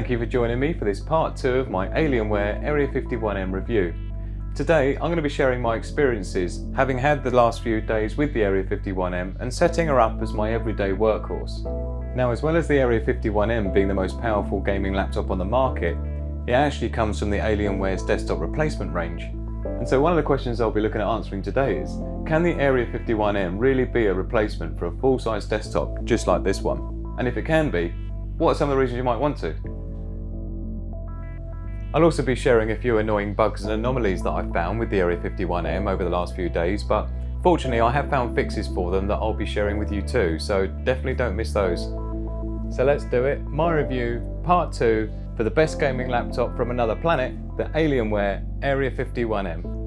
Thank you for joining me for this part 2 of my Alienware Area 51m review. Today I'm going to be sharing my experiences having had the last few days with the Area 51m and setting her up as my everyday workhorse. Now, as well as the Area 51m being the most powerful gaming laptop on the market, it actually comes from the Alienware's desktop replacement range. And so one of the questions I'll be looking at answering today is, can the Area 51m really be a replacement for a full-size desktop just like this one? And if it can be, what are some of the reasons you might want to? I'll also be sharing a few annoying bugs and anomalies that I've found with the Area 51m over the last few days, but fortunately I have found fixes for them that I'll be sharing with you too, so definitely don't miss those. So let's do it. My review, part 2, for the best gaming laptop from another planet, the Alienware Area 51m.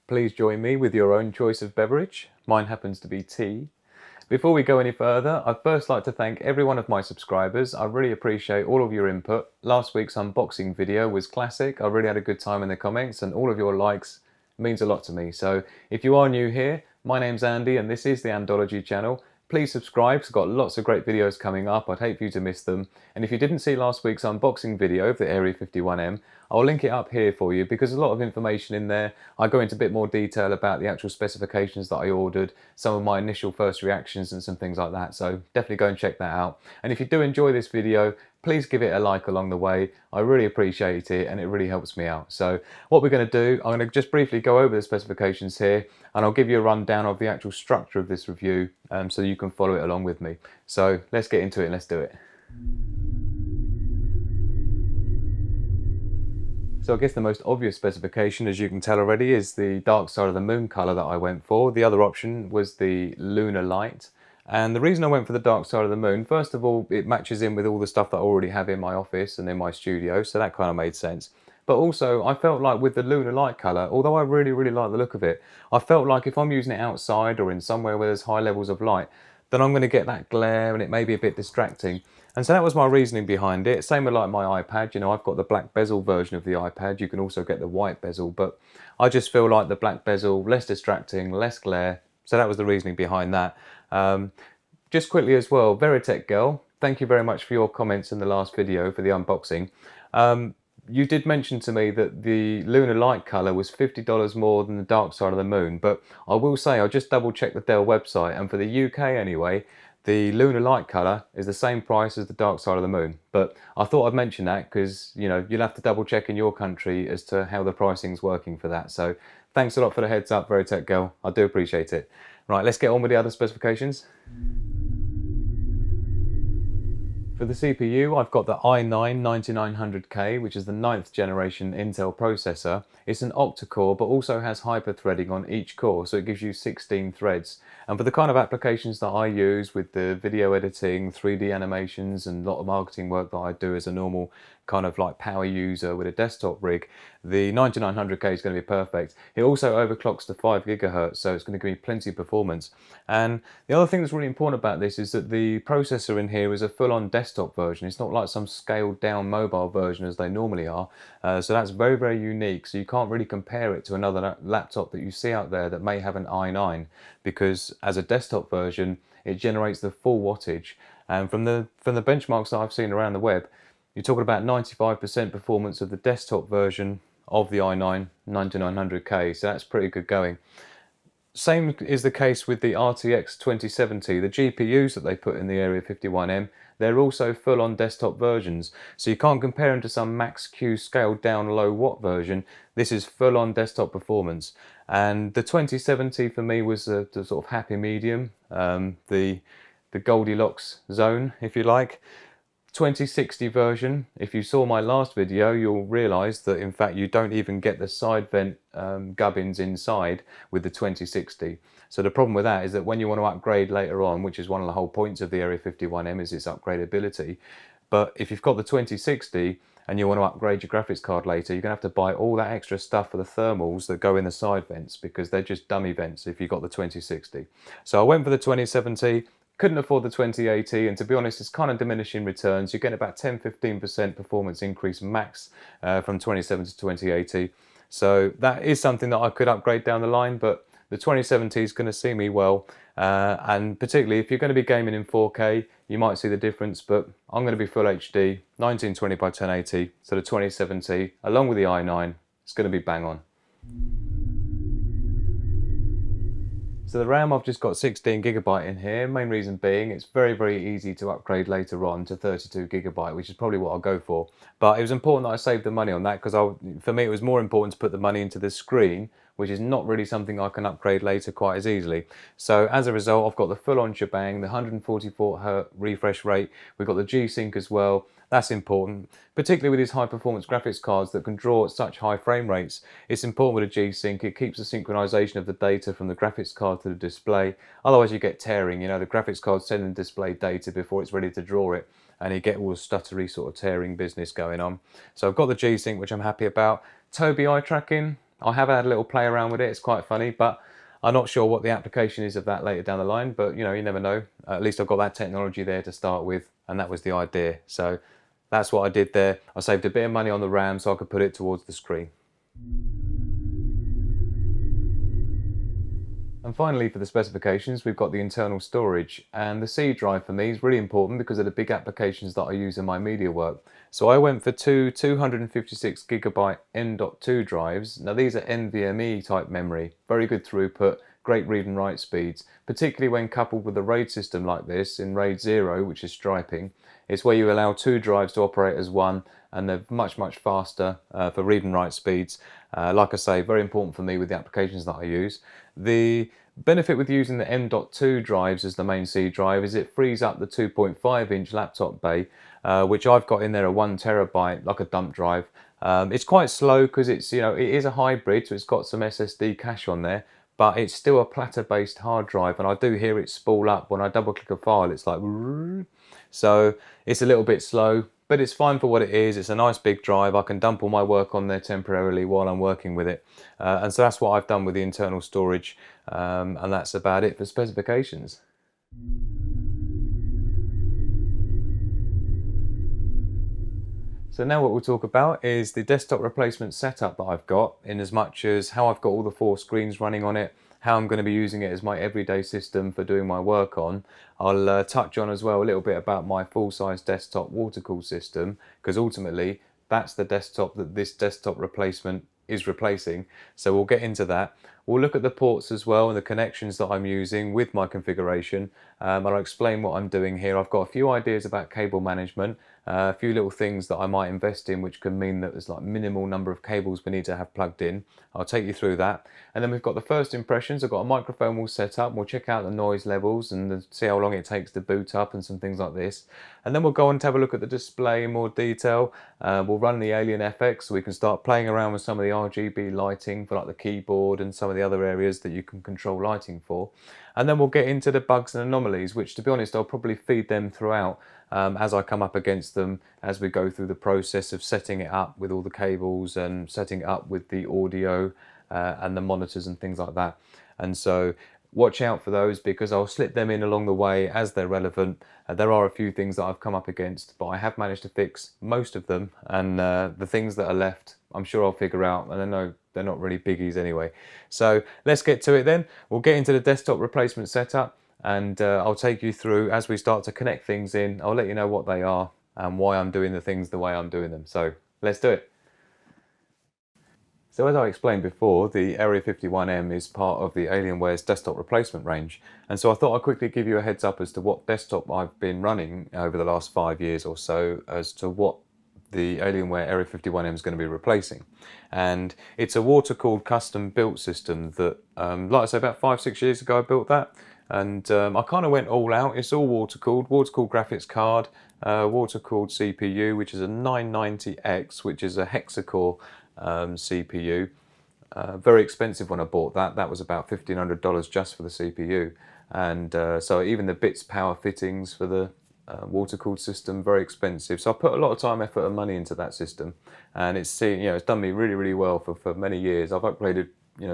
Please join me with your own choice of beverage. Mine happens to be tea. Before we go any further, I'd first like to thank every one of my subscribers. I really appreciate all of your input. Last week's unboxing video was classic. I really had a good time in the comments, and all of your likes means a lot to me. So if you are new here, my name's Andy and this is the Andology channel. Please subscribe, it's got lots of great videos coming up. I'd hate for you to miss them. And if you didn't see last week's unboxing video of the Area 51m, I'll link it up here for you because there's a lot of information in there. I go into a bit more detail about the actual specifications that I ordered, some of my initial first reactions and some things like that. So definitely go and check that out. And if you do enjoy this video, please give it a like along the way. I really appreciate it and it really helps me out. So what we're going to do, I'm going to just briefly go over the specifications here and I'll give you a rundown of the actual structure of this review so you can follow it along with me. So let's get into it and let's do it. So I guess the most obvious specification, as you can tell already, is the dark side of the moon colour that I went for. The other option was the lunar light. And the reason I went for the dark side of the moon, first of all, it matches in with all the stuff that I already have in my office and in my studio, so that kind of made sense. But also, I felt like with the lunar light colour, although I really like the look of it, I felt like if I'm using it outside or in somewhere where there's high levels of light, then I'm going to get that glare and it may be a bit distracting. And so that was my reasoning behind it. Same with like my iPad, you know, I've got the black bezel version of the iPad. You can also get the white bezel, but I just feel like the black bezel, less distracting, less glare. So that was the reasoning behind that. Just quickly as well, Veritech Girl, thank you very much for your comments in the last video for the unboxing. You did mention to me that the lunar light colour was $50 more than the dark side of the moon, but I will say I just double checked the Dell website, and for the UK anyway, the lunar light colour is the same price as the dark side of the moon. But I thought I'd mention that because, you know, you'll have to double check in your country as to how the pricing's working for that. So thanks a lot for the heads up, Veritech Girl. I do appreciate it. Right, let's get on with the other specifications. For the CPU, I've got the i9-9900K, which is the 9th generation Intel processor. It's an octa-core, but also has hyper-threading on each core, so it gives you 16 threads. And for the kind of applications that I use with the video editing, 3D animations, and a lot of marketing work that I do as a normal kind of like power user with a desktop rig, the 9900K is going to be perfect. It also overclocks to 5 GHz, so it's going to give me plenty of performance. And the other thing that's really important about this is that the processor in here is a full-on desktop version. It's not like some scaled down mobile version as they normally are. So that's very unique. So you can't really compare it to another laptop that you see out there that may have an i9, because as a desktop version, it generates the full wattage. And from the benchmarks that I've seen around the web, you're talking about 95% performance of the desktop version of the i9-9900K, so that's pretty good going. Same is the case with the RTX 2070. The GPUs that they put in the Area 51m, they're also full-on desktop versions. So you can't compare them to some Max-Q scaled down low watt version. This is full-on desktop performance. And the 2070 for me was the sort of happy medium, the Goldilocks zone, if you like. 2060 version, if you saw my last video, you'll realise that in fact you don't even get the side vent gubbins inside with the 2060. So the problem with that is that when you want to upgrade later on, which is one of the whole points of the Area 51m, is its upgradability. But if you've got the 2060 and you want to upgrade your graphics card later, you're going to have to buy all that extra stuff for the thermals that go in the side vents, because they're just dummy vents if you've got the 2060. So I went for the 2070. Couldn't afford the 2080, and to be honest, it's kind of diminishing returns. You get about 10-15% performance increase max from 2070 to 2080. So that is something that I could upgrade down the line, but the 2070 is going to see me well, and particularly if you're going to be gaming in 4K, you might see the difference, but I'm going to be full HD, 1920 by 1080, so the 2070 along with the i9, it's going to be bang on. So the RAM, I've just got 16GB in here, main reason being it's very easy to upgrade later on to 32GB, which is probably what I'll go for. But it was important that I saved the money on that, because for me it was more important to put the money into the screen, which is not really something I can upgrade later quite as easily. So as a result, I've got the full-on shebang, the 144Hz refresh rate, we've got the G-Sync as well. That's important, particularly with these high performance graphics cards that can draw at such high frame rates. It's important with a G-Sync, it keeps the synchronization of the data from the graphics card to the display. Otherwise you get tearing, the graphics card sending display data before it's ready to draw it, and you get all the stuttery sort of tearing business going on. So I've got the G-Sync, which I'm happy about. Tobii eye tracking, I have had a little play around with it, it's quite funny, but I'm not sure what the application is of that later down the line, but you never know. At least I've got that technology there to start with, and that was the idea. So that's what I did there. I saved a bit of money on the RAM so I could put it towards the screen. And finally, for the specifications, we've got the internal storage, and the C drive for me is really important because of the big applications that I use in my media work. So I went for two 256GB M.2 drives. Now these are NVMe type memory, very good throughput, great read and write speeds, particularly when coupled with a RAID system like this in RAID 0, which is striping. It's where you allow two drives to operate as one, and they're much faster for read and write speeds. Like I say, very important for me with the applications that I use. The benefit with using the M.2 drives as the main C drive is it frees up the 2.5-inch laptop bay, which I've got in there a 1TB, like a dump drive. It's quite slow because it is a hybrid, so it's got some SSD cache on there, but it's still a platter-based hard drive, and I do hear it spool up when I double-click a file. It's like, so it's a little bit slow, but it's fine for what it is. It's a nice big drive. I can dump all my work on there temporarily while I'm working with it. And so that's what I've done with the internal storage, and that's about it for specifications. So now what we'll talk about is the desktop replacement setup that I've got, in as much as how I've got all the 4 screens running on it, how I'm going to be using it as my everyday system for doing my work on. I'll touch on as well a little bit about my full-size desktop water-cooled system, because ultimately that's the desktop that this desktop replacement is replacing. So we'll get into that. We'll look at the ports as well and the connections that I'm using with my configuration. I'll explain what I'm doing here. I've got a few ideas about cable management, a few little things that I might invest in, which can mean that there's like minimal number of cables we need to have plugged in. I'll take you through that. And then we've got the first impressions. I've got a microphone all set up. We'll check out the noise levels and see how long it takes to boot up and some things like this. And then we'll go on to have a look at the display in more detail. We'll run the Alien FX so we can start playing around with some of the RGB lighting for like the keyboard and some of the other areas that you can control lighting for. And then we'll get into the bugs and anomalies, which to be honest I'll probably feed them throughout as I come up against them as we go through the process of setting it up with all the cables and setting it up with the audio and the monitors and things like that. And so watch out for those, because I'll slip them in along the way as they're relevant. There are a few things that I've come up against, but I have managed to fix most of them, and the things that are left I'm sure I'll figure out, and I know they're not really biggies anyway. So let's get to it then. We'll get into the desktop replacement setup, and I'll take you through as we start to connect things in. I'll let you know what they are and why I'm doing the things the way I'm doing them. So let's do it. So as I explained before, the Area 51m is part of the Alienware's desktop replacement range, and so I thought I'd quickly give you a heads up as to what desktop I've been running over the last 5 years or so, as to what the Alienware Area 51m is going to be replacing. And it's a water-cooled custom built system that, like I say, about 5-6 years ago I built that, and I kind of went all out. It's all water-cooled graphics card, water-cooled CPU, which is a 990X, which is a hexa-core CPU. Very expensive when I bought that. That was about $1,500 just for the CPU, and so even the bits power fittings for the water-cooled system, very expensive. So I put a lot of time, effort and money into that system, and it's it's done me really well for many years. I've upgraded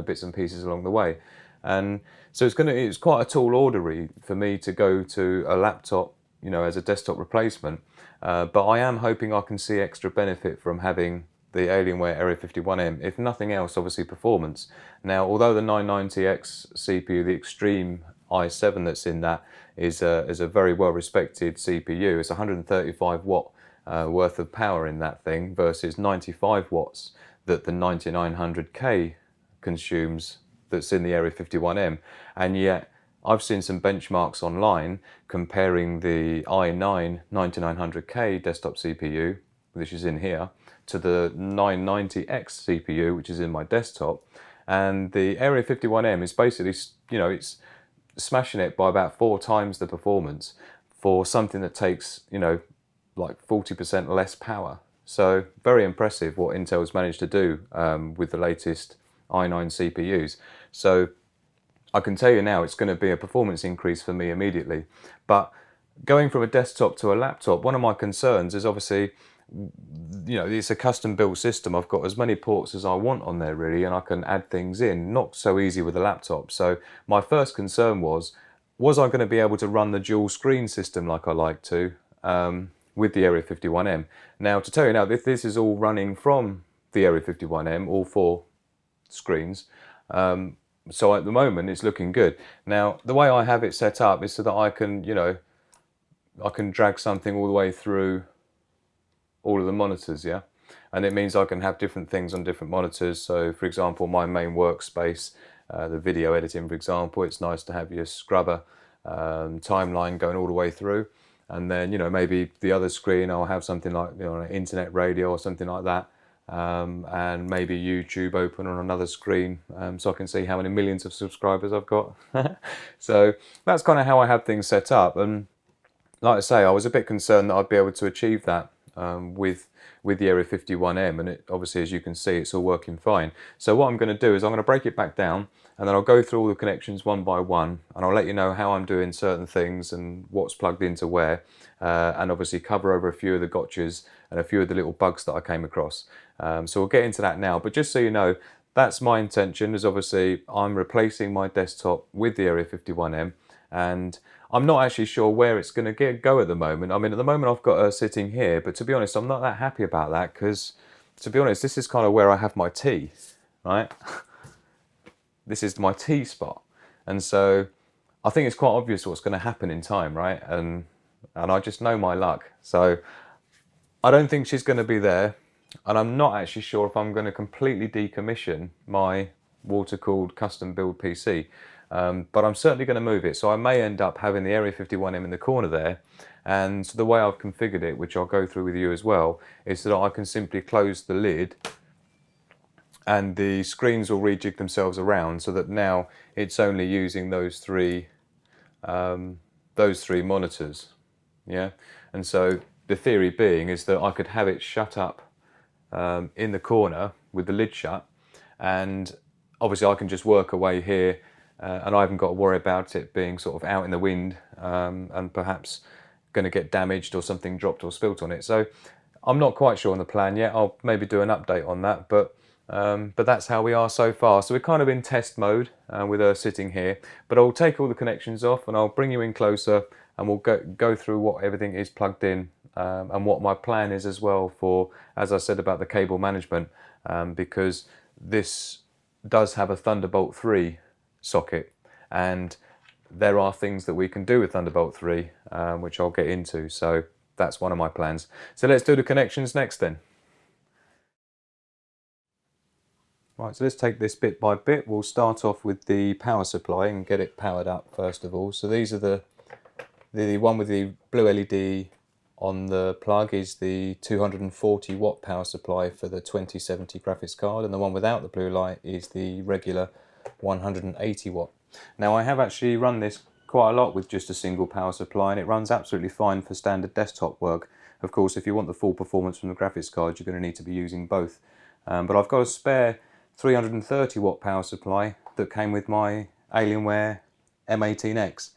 bits and pieces along the way, and so it's quite a tall order for me to go to a laptop as a desktop replacement, but I am hoping I can see extra benefit from having the Alienware Area 51m, if nothing else, obviously performance. Now, although the 990X CPU, the Extreme i7 that's in that, is a very well respected CPU, it's 135 watt worth of power in that thing versus 95 watts that the 9900K consumes that's in the Area 51m, and yet I've seen some benchmarks online comparing the i9 9900K desktop CPU, which is in here, to the 990X CPU, which is in my desktop, and the Area 51m is basically, you know, it's smashing it by about 4 times the performance for something that takes, you know, like 40% less power. So very impressive what Intel's managed to do with the latest i9 CPUs. So I can tell you now it's going to be a performance increase for me immediately. But going from a desktop to a laptop, one of my concerns is obviously, you know, it's a custom built system. I've got as many ports as I want on there really, and I can add things in. Not so easy with a laptop. So my first concern was I going to be able to run the dual screen system like I like to with the Area 51m? Now, to tell you now, if this is all running from the Area 51m, all 4 screens, so at the moment it's looking good. Now, the way I have it set up is so that I can, you know, I can drag something all the way through all of the monitors, yeah? And it means I can have different things on different monitors. So for example, my main workspace, the video editing, for example, it's nice to have your scrubber timeline going all the way through. And then, you know, maybe the other screen I'll have something like, you know, an internet radio or something like that. And maybe YouTube open on another screen, so I can see how many millions of subscribers I've got. So that's kind of how I have things set up. And like I say, I was a bit concerned that I'd be able to achieve that with the Area 51m, and it, obviously, as you can see, it's all working fine. So what I'm going to do is I'm going to break it back down, and then I'll go through all the connections one by one, and I'll let you know how I'm doing certain things and what's plugged into where, and obviously cover over a few of the gotchas and a few of the little bugs that I came across. So we'll get into that now, but just so you know, that's my intention. Is obviously I'm replacing my desktop with the Area 51m, and I'm not actually sure where it's going to go at the moment. I mean, at the moment I've got her sitting here, but to be honest, I'm not that happy about that, because to be honest, this is kind of where I have my tea, right? This is my tea spot, and so I think it's quite obvious what's going to happen in time, right? And I just know my luck, so I don't think she's going to be there, and I'm not actually sure if I'm going to completely decommission my water-cooled custom build PC. But I'm certainly going to move it, so I may end up having the Area 51m in the corner there, and the way I've configured it, which I'll go through with you as well, is that I can simply close the lid and the screens will rejig themselves around, so that now it's only using those three monitors, yeah. And so the theory being is that I could have it shut up in the corner with the lid shut, and obviously I can just work away here. And I haven't got to worry about it being sort of out in the wind and perhaps going to get damaged or something dropped or spilt on it. So I'm not quite sure on the plan yet. I'll maybe do an update on that, but that's how we are so far. So we're kind of in test mode with her sitting here, but I'll take all the connections off and I'll bring you in closer, and we'll go through what everything is plugged in and what my plan is as well for, as I said, about the cable management, because this does have a Thunderbolt 3 socket, and there are things that we can do with Thunderbolt 3 which I'll get into, so that's one of my plans. So let's do the connections next then. Right, so let's take this bit by bit. We'll start off with the power supply and get it powered up first of all. So these are the one with the blue LED on the plug is the 240 watt power supply for the 2070 graphics card, and the one without the blue light is the regular 180 watt. Now I have actually run this quite a lot with just a single power supply, and it runs absolutely fine for standard desktop work. Of course, if you want the full performance from the graphics card, you're going to need to be using both. But I've got a spare 330 watt power supply that came with my Alienware M18X.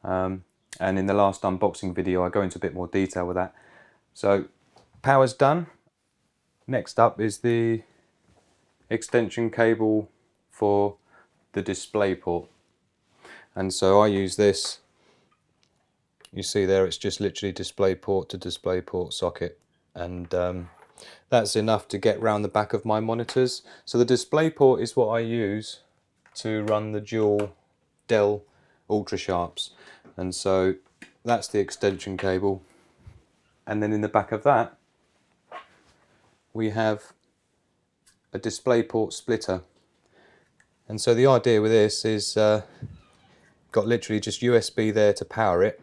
And in the last unboxing video I go into a bit more detail with that. So power's done. Next up is the extension cable for the display port, and so I use this. You see there, it's just literally display port to display port socket, and that's enough to get round the back of my monitors. So the DisplayPort is what I use to run the dual Dell Ultra Sharps, and so that's the extension cable. And then in the back of that we have a DisplayPort splitter. And so the idea with this is got literally just USB there to power it.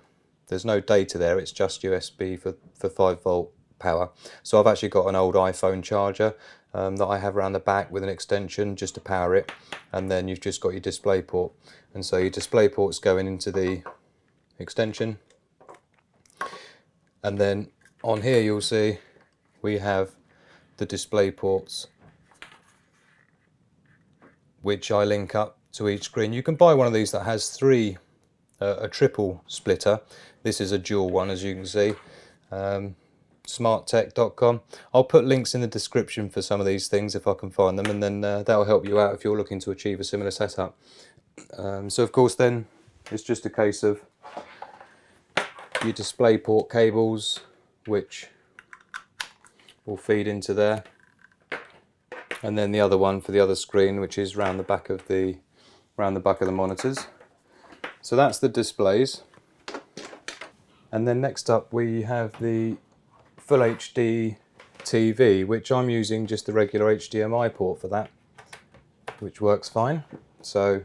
There's no data there, it's just USB for 5-volt power. So I've actually got an old iPhone charger that I have around the back with an extension just to power it, and then you've just got your DisplayPort. And so your DisplayPort's going into the extension, and then on here you'll see we have the DisplayPorts which I link up to each screen. You can buy one of these that has three, a triple splitter. This is a dual one, as you can see. Smarttech.com. I'll put links in the description for some of these things if I can find them, and then that'll help you out if you're looking to achieve a similar setup. So of course then it's just a case of your DisplayPort cables, which will feed into there, and then the other one for the other screen, which is round the back of the monitors. So that's the displays. And then next up we have the Full HD TV, which I'm using just the regular HDMI port for that, which works fine. So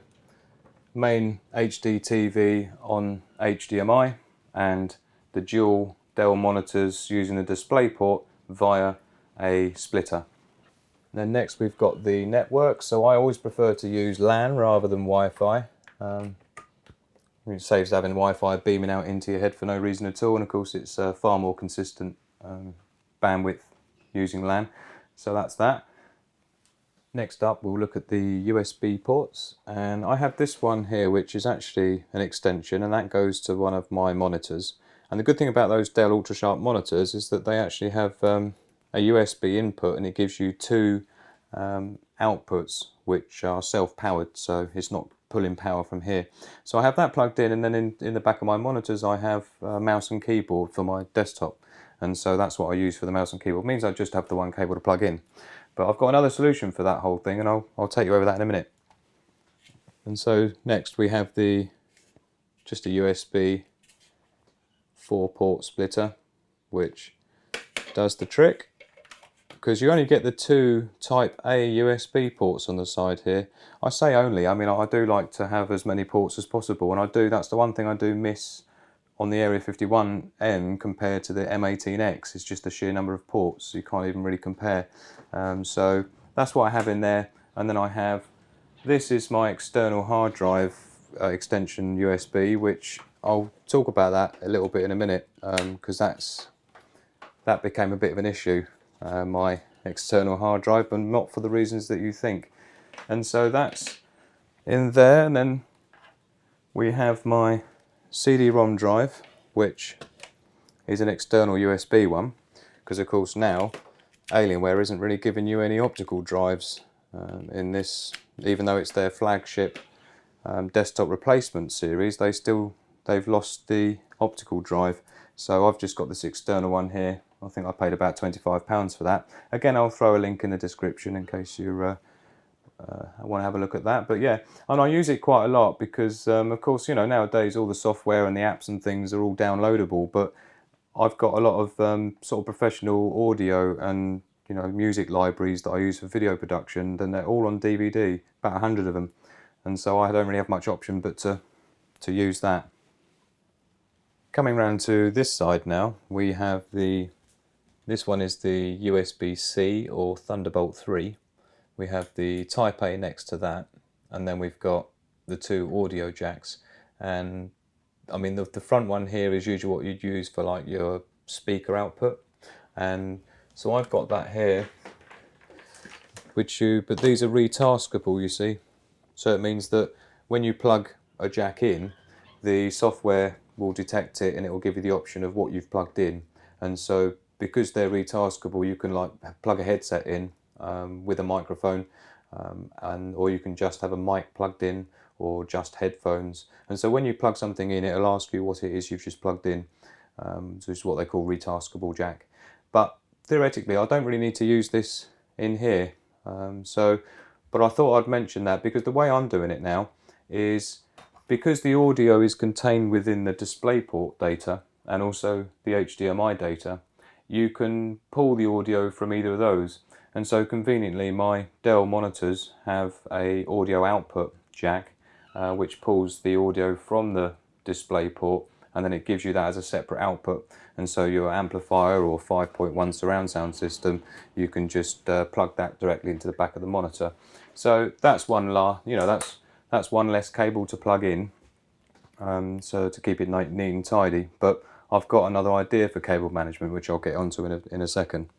main HD TV on HDMI, and the dual Dell monitors using the DisplayPort via a splitter. Then next we've got the network. So I always prefer to use LAN rather than Wi-Fi. It saves having Wi-Fi beaming out into your head for no reason at all, and of course it's far more consistent bandwidth using LAN. So that's that. Next up we'll look at the USB ports, and I have this one here which is actually an extension, and that goes to one of my monitors. And the good thing about those Dell UltraSharp monitors is that they actually have a USB input, and it gives you two outputs which are self-powered, so it's not pulling power from here. So I have that plugged in, and then in the back of my monitors I have a mouse and keyboard for my desktop, and so that's what I use for the mouse and keyboard. It means I just have the one cable to plug in. But I've got another solution for that whole thing, and I'll take you over that in a minute. And so next we have just a USB 4-port splitter, which does the trick, because you only get the two Type A USB ports on the side here. I say only, I mean I do like to have as many ports as possible, and that's the one thing I do miss on the Area 51m compared to the M18X. It's just the sheer number of ports, you can't even really compare. So that's what I have in there, and then I have, this is my external hard drive extension USB, which I'll talk about that a little bit in a minute, because that became a bit of an issue, my external hard drive, but not for the reasons that you think. And so that's in there, and then we have my CD-ROM drive, which is an external USB one, because of course now Alienware isn't really giving you any optical drives in this, even though it's their flagship desktop replacement series. They've lost the optical drive, so I've just got this external one here. I think I paid about £25 for that. Again, I'll throw a link in the description in case you want to have a look at that. But yeah, and I use it quite a lot because of course, you know, nowadays all the software and the apps and things are all downloadable, but I've got a lot of sort of professional audio and, you know, music libraries that I use for video production, and they're all on DVD, about 100 of them, and so I don't really have much option but to use that. Coming round to this side now, we have this one is the USB-C or Thunderbolt 3. We have the Type A next to that, and then we've got the two audio jacks. And I mean the front one here is usually what you'd use for like your speaker output, and so I've got that here, but these are retaskable, you see. So it means that when you plug a jack in, the software will detect it and it will give you the option of what you've plugged in. And so because they're retaskable, you can like plug a headset in with a microphone, or you can just have a mic plugged in, or just headphones. And so when you plug something in, it'll ask you what it is you've just plugged in. So it's what they call retaskable jack. But theoretically I don't really need to use this in here. But I thought I'd mention that because the way I'm doing it now is because the audio is contained within the DisplayPort data and also the HDMI data, you can pull the audio from either of those. And so conveniently my Dell monitors have a audio output jack which pulls the audio from the DisplayPort, and then it gives you that as a separate output. And so your amplifier or 5.1 surround sound system, you can just plug that directly into the back of the monitor. So that's that's one less cable to plug in, so to keep it neat and tidy. But I've got another idea for cable management which I'll get onto in a second.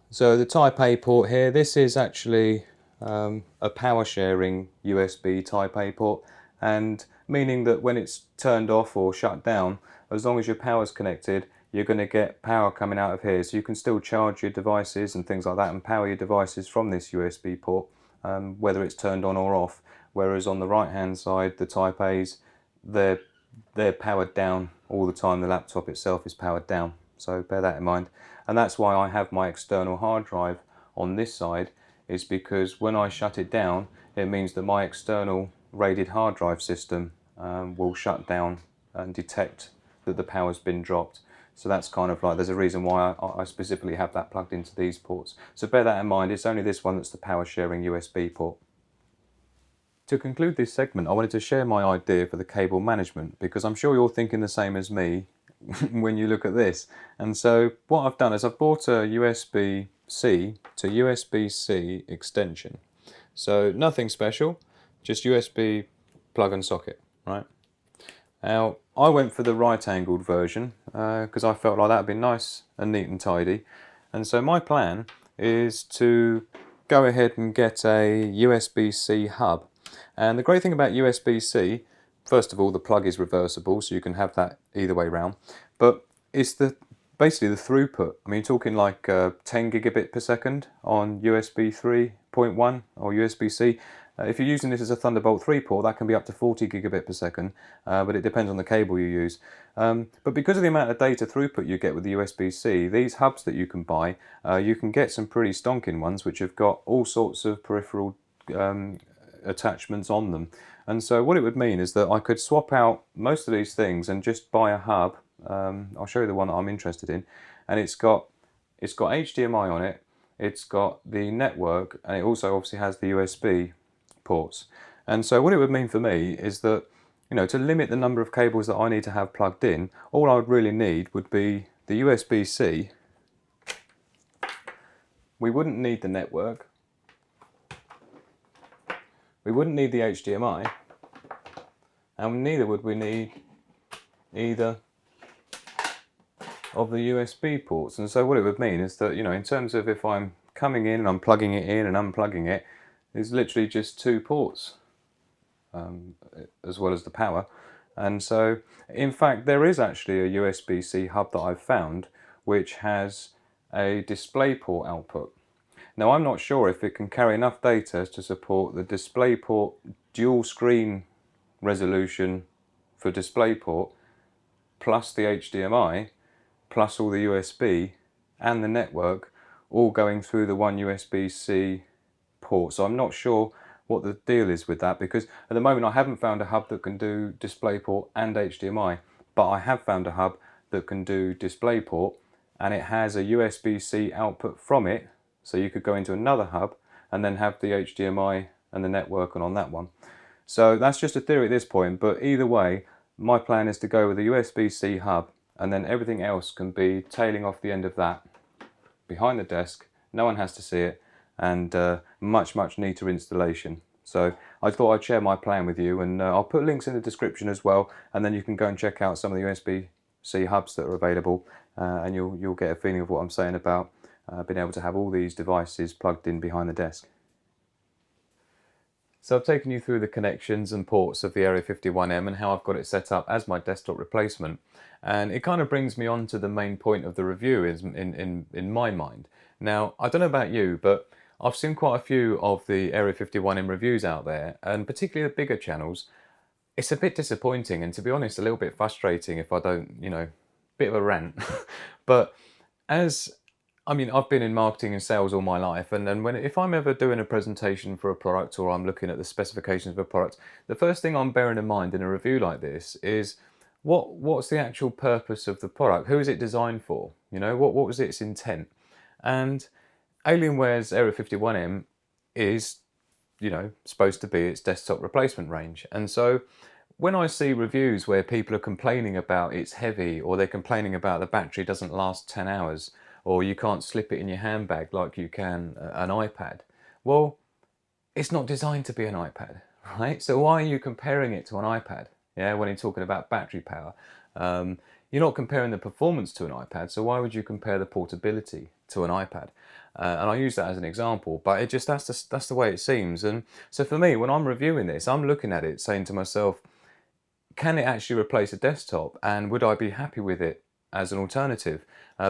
So the Type A port here, this is actually a power sharing USB Type A port, and meaning that when it's turned off or shut down, as long as your power's connected, you're going to get power coming out of here. So you can still charge your devices and things like that and power your devices from this USB port, whether it's turned on or off. Whereas on the right hand side, the Type A's, they're powered down all the time. The laptop itself is powered down, so bear that in mind. And that's why I have my external hard drive on this side, is because when I shut it down, it means that my external rated hard drive system will shut down and detect that the power's been dropped. So that's kind of like, there's a reason why I specifically have that plugged into these ports. So bear that in mind, it's only this one that's the power sharing USB port. To conclude this segment, I wanted to share my idea for the cable management, because I'm sure you're thinking the same as me when you look at this. And so what I've done is I've bought a USB-C to USB-C extension. So nothing special, just USB plug and socket, right? Now I went for the right-angled version because I felt like that would be nice and neat and tidy. And so my plan is to go ahead and get a USB-C hub. And the great thing about USB-C, first of all, the plug is reversible, so you can have that either way round. But it's basically the throughput. I mean, you're talking like 10 gigabit per second on USB 3.1 or USB-C. If you're using this as a Thunderbolt 3 port, that can be up to 40 gigabit per second, but it depends on the cable you use. But because of the amount of data throughput you get with the USB-C, these hubs that you can buy, you can get some pretty stonking ones which have got all sorts of peripheral attachments on them. And so what it would mean is that I could swap out most of these things and just buy a hub. I'll show you the one that I'm interested in, and it's got HDMI on it, it's got the network, and it also obviously has the USB ports. And so what it would mean for me is that, you know, to limit the number of cables that I need to have plugged in, all I would really need would be the USB-C. We wouldn't need the network. We wouldn't need the HDMI, and neither would we need either of the USB ports. And so what it would mean is that, you know, in terms of if I'm coming in and I'm plugging it in and unplugging it, there's literally just two ports as well as the power. And so in fact there is actually a USB-C hub that I've found which has a DisplayPort output. Now I'm not sure if it can carry enough data to support the DisplayPort dual screen resolution for DisplayPort plus the HDMI plus all the USB and the network all going through the one USB-C port. So I'm not sure what the deal is with that, because at the moment I haven't found a hub that can do DisplayPort and HDMI, but I have found a hub that can do DisplayPort, and it has a USB-C output from it, so you could go into another hub and then have the HDMI and the network on that one. So that's just a theory at this point, but either way my plan is to go with a USB-C hub, and then everything else can be tailing off the end of that behind the desk. No one has to see it, and much neater installation. So I thought I'd share my plan with you, and I'll put links in the description as well, and then you can go and check out some of the USB-C hubs that are available, and you'll get a feeling of what I'm saying about being able to have all these devices plugged in behind the desk. So I've taken you through the connections and ports of the Area 51m and how I've got it set up as my desktop replacement, and it kind of brings me on to the main point of the review in my mind. Now I don't know about you, but I've seen quite a few of the Area 51m reviews out there, and particularly the bigger channels. It's a bit disappointing, and to be honest a little bit frustrating if I don't, you know, bit of a rant. But as I mean, I've been in marketing and sales all my life, and if I'm ever doing a presentation for a product or I'm looking at the specifications of a product, the first thing I'm bearing in mind in a review like this is what's the actual purpose of the product? Who is it designed for? You know, what was its intent? And Alienware's Area 51m is, you know, supposed to be its desktop replacement range. And so when I see reviews where people are complaining about it's heavy, or they're complaining about the battery doesn't last 10 hours, or you can't slip it in your handbag like you can an iPad, well, it's not designed to be an iPad, right? So why are you comparing it to an iPad? Yeah, when you're talking about battery power, you're not comparing the performance to an iPad. So why would you compare the portability to an iPad? And I use that as an example, but it just that's the way it seems. And so for me, when I'm reviewing this, I'm looking at it, saying to myself, can it actually replace a desktop, and would I be happy with it as an alternative?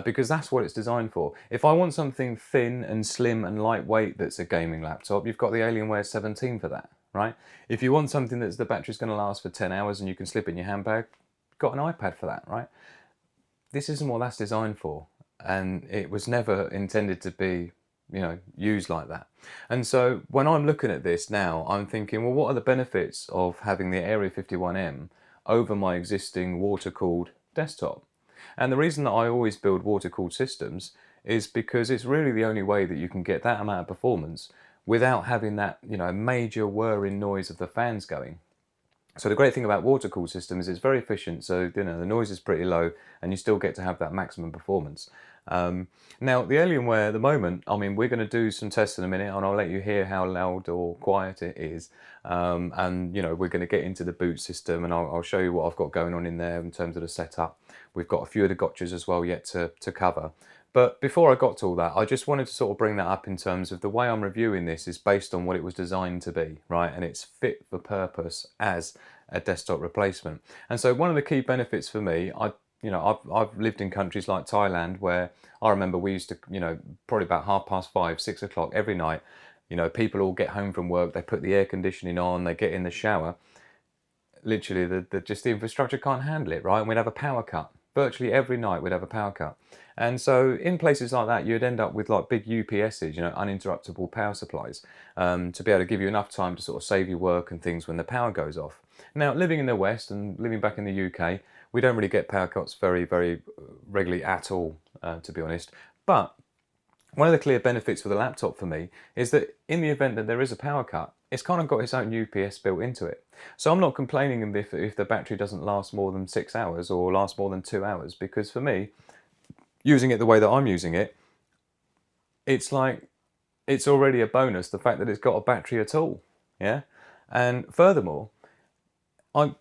Because that's what it's designed for. If I want something thin and slim and lightweight that's a gaming laptop, you've got the Alienware 17 for that, right? If you want something that's the battery's going to last for 10 hours and you can slip it in your handbag, you've got an iPad for that, right? This isn't what that's designed for, and it was never intended to be, you know, used like that. And so when I'm looking at this now, I'm thinking, well, what are the benefits of having the Area 51m over my existing water-cooled desktop? And the reason that I always build water-cooled systems is because it's really the only way that you can get that amount of performance without having that, you know, major whirring noise of the fans going. So the great thing about water-cooled systems is it's very efficient, so you know the noise is pretty low and you still get to have that maximum performance. Now the Alienware at the moment, I mean, we're going to do some tests in a minute and I'll let you hear how loud or quiet it is. And you know, we're going to get into the boot system, and I'll show you what I've got going on in there in terms of the setup. We've got a few of the gotchas as well yet to cover. But before I got to all that, I just wanted to sort of bring that up in terms of the way I'm reviewing this is based on what it was designed to be, right? And it's fit for purpose as a desktop replacement. And so one of the key benefits for me, I've lived in countries like Thailand where I remember we used to, you know, probably about 5:30, 6 o'clock every night, you know, people all get home from work, they put the air conditioning on, they get in the shower. Literally, just the infrastructure can't handle it, right? And we'd have a power cut. Virtually every night we'd have a power cut. And so in places like that, you'd end up with like big UPSs, you know, uninterruptible power supplies, to be able to give you enough time to sort of save your work and things when the power goes off. Now, living in the West and living back in the UK, we don't really get power cuts very, very regularly at all, to be honest. But one of the clear benefits with a laptop for me is that in the event that there is a power cut, it's kind of got its own UPS built into it. So I'm not complaining if the battery doesn't last more than 6 hours or last more than 2 hours, because for me, using it the way that I'm using it, it's like, it's already a bonus, the fact that it's got a battery at all, yeah? And furthermore, I'm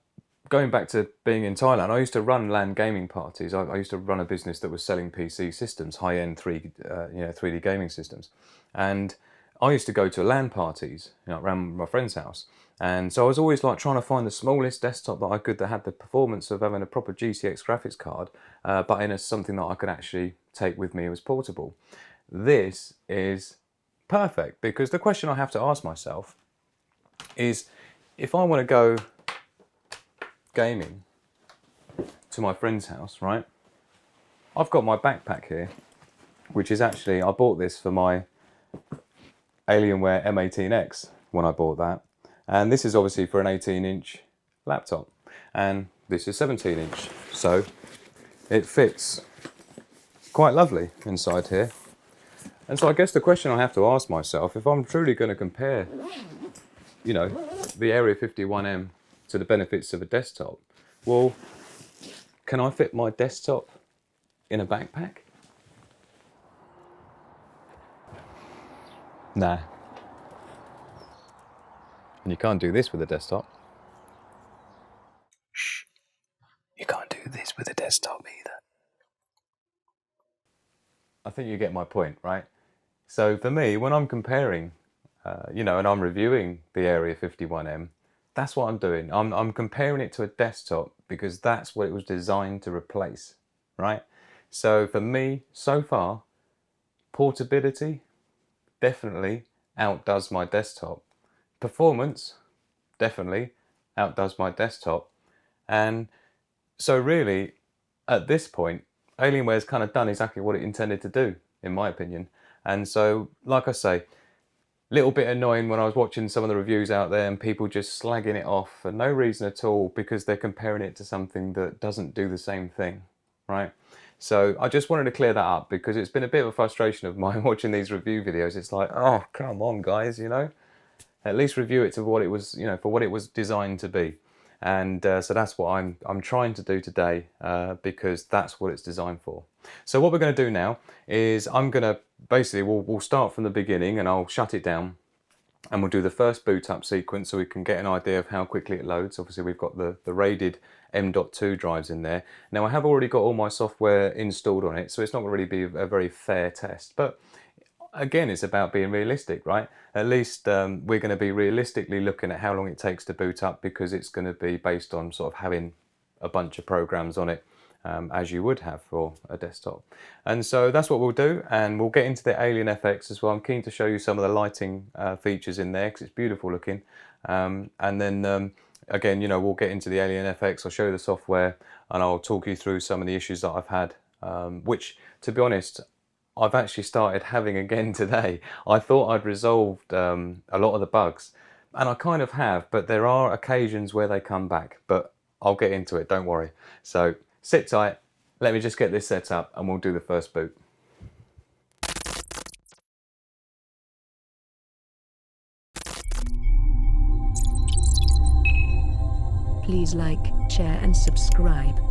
going back to being in Thailand. I used to run LAN gaming parties. I used to run a business that was selling PC systems, high-end 3D gaming systems. And I used to go to LAN parties, you know, around my friend's house. And so I was always like trying to find the smallest desktop that I could that had the performance of having a proper GTX graphics card, but in something that I could actually take with me as portable. This is perfect, because the question I have to ask myself is, if I want to go gaming to my friend's house, right? I've got my backpack here, which is actually, I bought this for my Alienware M18X when I bought that. And this is obviously for an 18-inch laptop. And this is 17-inch. So it fits quite lovely inside here. And so I guess the question I have to ask myself, if I'm truly going to compare, you know, the Area 51m to the benefits of a desktop, well, can I fit my desktop in a backpack? Nah. And you can't do this with a desktop. Shh. You can't do this with a desktop either. I think you get my point, right? So for me, when I'm comparing, you know, and I'm reviewing the Area 51m, that's what I'm doing. I'm comparing it to a desktop because that's what it was designed to replace, right? So for me, so far, portability definitely outdoes my desktop. Performance definitely outdoes my desktop. And so really, at this point, Alienware's kind of done exactly what it intended to do, in my opinion. And so, like I say, little bit annoying when I was watching some of the reviews out there and people just slagging it off for no reason at all because they're comparing it to something that doesn't do the same thing, right? So I just wanted to clear that up because it's been a bit of a frustration of mine watching these review videos. It's like, oh, come on, guys, you know, at least review it to what it was, you know, for what it was designed to be. And so that's what I'm trying to do today because that's what it's designed for. So what we're going to do now is I'm going to basically we'll start from the beginning and I'll shut it down and we'll do the first boot up sequence so we can get an idea of how quickly it loads. Obviously we've got the rated M.2 drives in there. Now I have already got all my software installed on it, so it's not going to really be a very fair test, but again, it's about being realistic, right? At least we're going to be realistically looking at how long it takes to boot up because it's going to be based on sort of having a bunch of programs on it as you would have for a desktop. And so that's what we'll do, and we'll get into the Alien FX as well. I'm keen to show you some of the lighting features in there because it's beautiful looking. And then again, you know, we'll get into the Alien FX, I'll show you the software, and I'll talk you through some of the issues that I've had, which, to be honest, I've actually started having again today. I thought I'd resolved a lot of the bugs, and I kind of have, but there are occasions where they come back, but I'll get into it, don't worry. So sit tight, let me just get this set up and we'll do the first boot. Please like, share and subscribe.